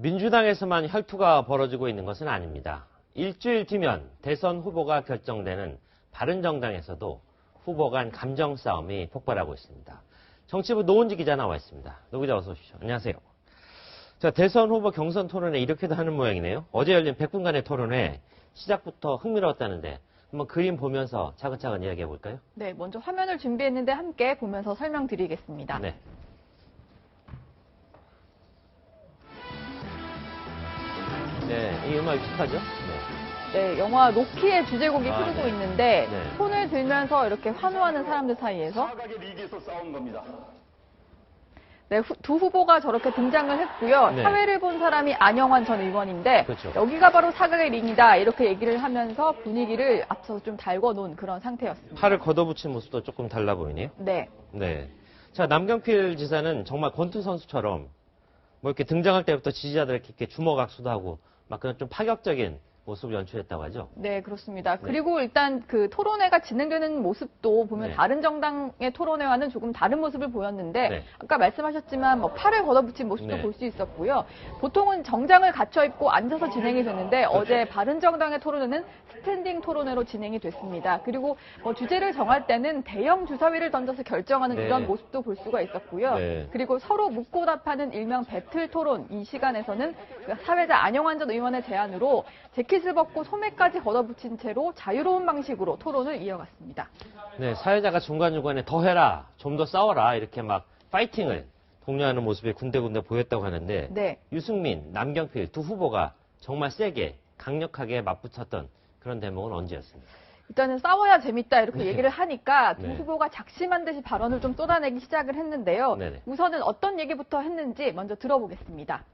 민주당에서만 혈투가 벌어지고 있는 것은 아닙니다. 일주일 뒤면 대선 후보가 결정되는 바른정당에서도 후보 간 감정 싸움이 폭발하고 있습니다. 정치부 노은지 기자 나와 있습니다. 노 기자 어서 오십시오. 안녕하세요. 자, 대선 후보 경선 토론회 이렇게도 하는 모양이네요. 어제 열린 100분간의 토론회 시작부터 흥미로웠다는데 한번 그림 보면서 차근차근 이야기해 볼까요? 네, 먼저 화면을 준비했는데 함께 보면서 설명드리겠습니다. 네. 네, 이 음악 익숙하죠? 네, 영화 로키의 주제곡이 흐르고 네. 있는데 네. 손을 들면서 이렇게 환호하는 사람들 사이에서 사각의 리그에서 싸운 겁니다. 네, 두 후보가 저렇게 등장을 했고요. 네. 사회를 본 사람이 안영환 전 의원인데 그렇죠. 여기가 바로 사각의 링이다 이렇게 얘기를 하면서 분위기를 앞서서 좀 달궈놓은 그런 상태였습니다. 팔을 걷어붙인 모습도 조금 달라 보이네요. 네. 네. 자, 남경필 지사는 정말 권투 선수처럼 뭐 이렇게 등장할 때부터 지지자들에게 이렇게 주먹 악수도 하고 막 그런 좀 파격적인 모습을 연출했다고 하죠. 네, 그렇습니다. 네. 그리고 일단 그 토론회가 진행되는 모습도 보면 네. 다른 정당의 토론회와는 조금 다른 모습을 보였는데 네. 아까 말씀하셨지만 뭐 팔을 걷어붙인 모습도 네. 볼 수 있었고요. 보통은 정장을 갖춰 입고 앉아서 진행이 되는데 어제 바른정당의 토론회는 스탠딩 토론회로 진행이 됐습니다. 그리고 뭐 주제를 정할 때는 대형 주사위를 던져서 결정하는 네. 이런 모습도 볼 수가 있었고요. 네. 그리고 서로 묻고 답하는 일명 배틀 토론 이 시간에서는 그 사회자 안영환 전 의원의 제안으로 재킷을 벗고 소매까지 걷어붙인 채로 자유로운 방식으로 토론을 이어갔습니다. 네, 사회자가 중간중간에 더 해라, 좀 더 싸워라 이렇게 막 파이팅을 독려하는 모습이 군데군데 보였다고 하는데 네. 유승민, 남경필 두 후보가 정말 세게 강력하게 맞붙었던 그런 대목은 언제였습니까? 일단은 싸워야 재밌다 이렇게 네. 얘기를 하니까 두 네. 후보가 작심한 듯이 발언을 좀 쏟아내기 시작을 했는데요. 네네. 우선은 어떤 얘기부터 했는지 먼저 들어보겠습니다.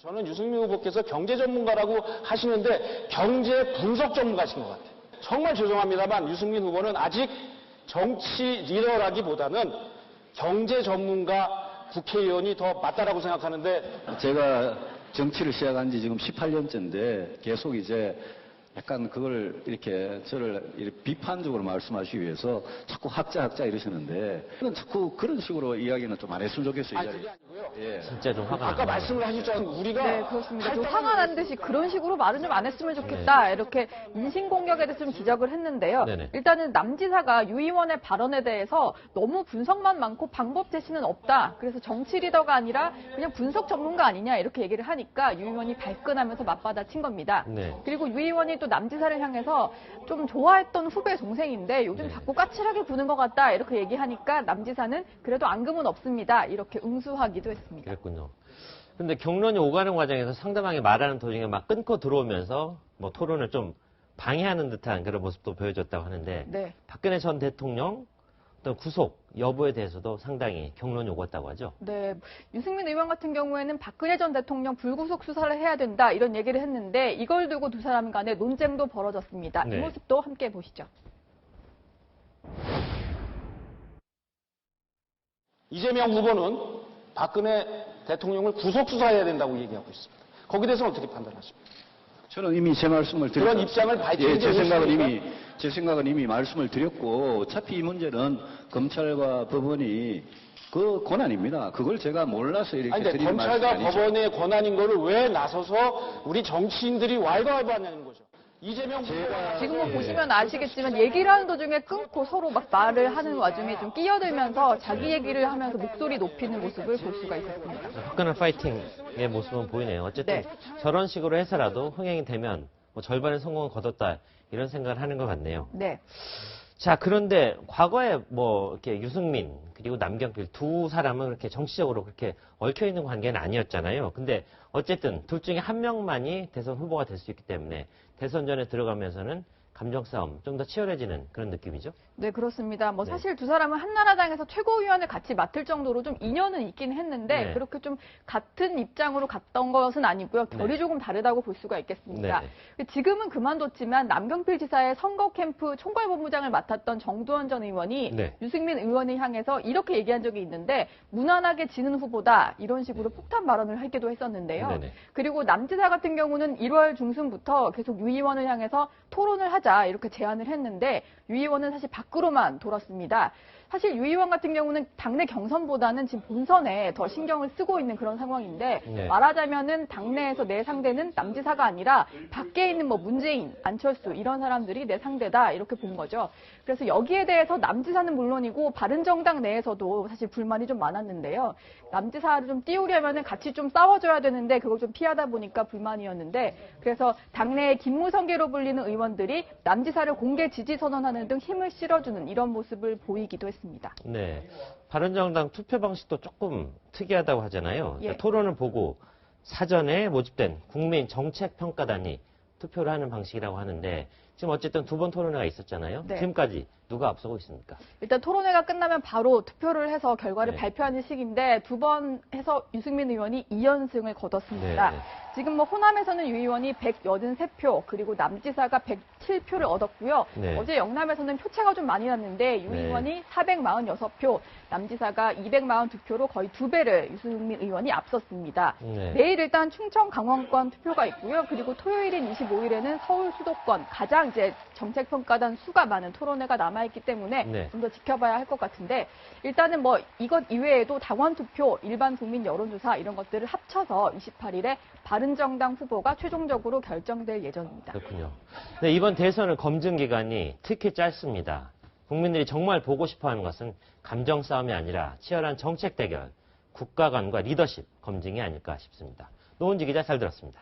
저는 유승민 후보께서 경제 전문가라고 하시는데 경제 분석 전문가신 것 같아요. 정말 죄송합니다만 유승민 후보는 아직 정치 리더라기보다는 경제 전문가 국회의원이 더 맞다라고 생각하는데 제가 정치를 시작한 지 지금 18년째인데 계속 이제 약간 그걸 이렇게 저를 이렇게 비판적으로 말씀하시기 위해서 자꾸 학자 이러시는데 저는 자꾸 그런 식으로 이야기는 좀 안 했으면 좋겠어요. 이 아니 자리에. 그게 아니고요. 예. 진짜 좀 화가 아까 나요. 말씀을 하셨잖아요. 우리가 네, 그렇습니다. 좀 할당을 화가 난 듯이 그런 식으로 말은 좀 안 했으면 좋겠다. 이렇게 인신공격에 대해서 좀 지적을 했는데요. 네네. 일단은 남 지사가 유 의원의 발언에 대해서 너무 분석만 많고 방법 제시는 없다. 그래서 정치 리더가 아니라 그냥 분석 전문가 아니냐 이렇게 얘기를 하니까 유 의원이 발끈하면서 맞받아친 겁니다. 네. 그리고 유 의원이 또 남 지사를 향해서 좀 좋아했던 후배 동생인데 요즘 네. 자꾸 까칠하게 구는 것 같다. 이렇게 얘기하니까 남 지사는 그래도 앙금은 없습니다. 이렇게 응수하기도 했습니다. 그랬군요. 근데 경론이 오가는 과정에서 상대방이 말하는 도중에 막 끊고 들어오면서 뭐 토론을 좀 방해하는 듯한 그런 모습도 보여줬다고 하는데 네. 박근혜 전 대통령 어떤 구속 여부에 대해서도 상당히 경론이 오갔다고 하죠. 네, 유승민 의원 같은 경우에는 박근혜 전 대통령 불구속 수사를 해야 된다 이런 얘기를 했는데 이걸 두고 두 사람 간에 논쟁도 벌어졌습니다. 네. 이 모습도 함께 보시죠. 이재명 후보는 박근혜 대통령을 구속 수사해야 된다고 얘기하고 있습니다. 거기에 대해서는 어떻게 판단하십니까? 저는 이미 제 말씀을 드렸고 그런 입장을 밝히는 예, 게 제 생각은 이미 말씀을 드렸고 어차피 이 문제는 검찰과 법원이 그 권한입니다. 그걸 제가 몰라서 이렇게 아니, 근데 드리는 말씀이 검찰과 아니죠. 법원의 권한인 거를 왜 나서서 우리 정치인들이 왈가왈부하냐는 거죠. 이재명 후보가 지금 뭐 보시면 아시겠지만 얘기를 하는 도중에 끊고 서로 막 말을 하는 와중에 좀 끼어들면서 자기 얘기를 하면서 목소리 높이는 모습을 볼 수가 있었습니다. 화끈한 파이팅의 모습은 보이네요. 어쨌든 네. 저런 식으로 해서라도 흥행이 되면 뭐 절반의 성공을 거뒀다 이런 생각을 하는 것 같네요. 네. 자, 그런데 과거에 뭐 이렇게 유승민 그리고 남경필 두 사람은 그렇게 정치적으로 그렇게 얽혀 있는 관계는 아니었잖아요. 근데 어쨌든 둘 중에 한 명만이 대선 후보가 될 수 있기 때문에 대선전에 들어가면서는 감정 싸움 좀 더 치열해지는 그런 느낌이죠. 네, 그렇습니다. 뭐 네. 사실 두 사람은 한나라당에서 최고위원을 같이 맡을 정도로 좀 인연은 있긴 했는데 네. 그렇게 좀 같은 입장으로 갔던 것은 아니고요. 결이 네. 조금 다르다고 볼 수가 있겠습니다. 네. 지금은 그만뒀지만 남경필 지사의 선거 캠프 총괄본부장을 맡았던 정두원 전 의원이 네. 유승민 의원을 향해서 이렇게 얘기한 적이 있는데 무난하게 지는 후보다 이런 식으로 폭탄 발언을 하기도 했었는데요. 네네. 그리고 남 지사 같은 경우는 1월 중순부터 계속 유 의원을 향해서 토론을 하자 이렇게 제안을 했는데 유 의원은 사실 밖으로만 돌았습니다. 사실 유 의원 같은 경우는 당내 경선보다는 지금 본선에 더 신경을 쓰고 있는 그런 상황인데 네. 말하자면은 당내에서 내 상대는 남지사가 아니라 밖에 있는 뭐 문재인, 안철수 이런 사람들이 내 상대다 이렇게 본 거죠. 그래서 여기에 대해서 남지사는 물론이고 바른정당 내에서도 사실 불만이 좀 많았는데요. 남지사를 좀 띄우려면은 같이 좀 싸워줘야 되는데 그걸 좀 피하다 보니까 불만이었는데 그래서 당내의 김무성계로 불리는 의원들이 남지사를 공개 지지 선언하는 등 힘을 실어주는 이런 모습을 보이기도 했습니다. 네. 바른정당 투표 방식도 조금 특이하다고 하잖아요. 그러니까 예. 토론을 보고 사전에 모집된 국민 정책평가단이 투표를 하는 방식이라고 하는데 지금 어쨌든 두 번 토론회가 있었잖아요. 네. 지금까지 누가 앞서고 있습니까? 일단 토론회가 끝나면 바로 투표를 해서 결과를 네. 발표하는 시기인데 두 번 해서 유승민 의원이 2연승을 거뒀습니다. 네. 지금 뭐 호남에서는 유 의원이 183표 그리고 남지사가 107표를 얻었고요. 네. 어제 영남에서는 표차가 좀 많이 났는데 유 네. 의원이 446표, 남지사가 242표로 거의 2배를 유승민 의원이 앞섰습니다. 네. 내일 일단 충청 강원권 투표가 있고요. 그리고 토요일인 25일에는 서울 수도권 가장 이제 정책평가단 수가 많은 토론회가 남아있기 때문에 네. 좀 더 지켜봐야 할 것 같은데 일단은 뭐 이것 이외에도 당원 투표, 일반 국민 여론조사 이런 것들을 합쳐서 28일에 바른정당 후보가 최종적으로 결정될 예정입니다. 그렇군요. 네, 이번 대선은 검증 기간이 특히 짧습니다. 국민들이 정말 보고 싶어하는 것은 감정 싸움이 아니라 치열한 정책 대결, 국가 간과 리더십 검증이 아닐까 싶습니다. 노은지 기자 잘 들었습니다.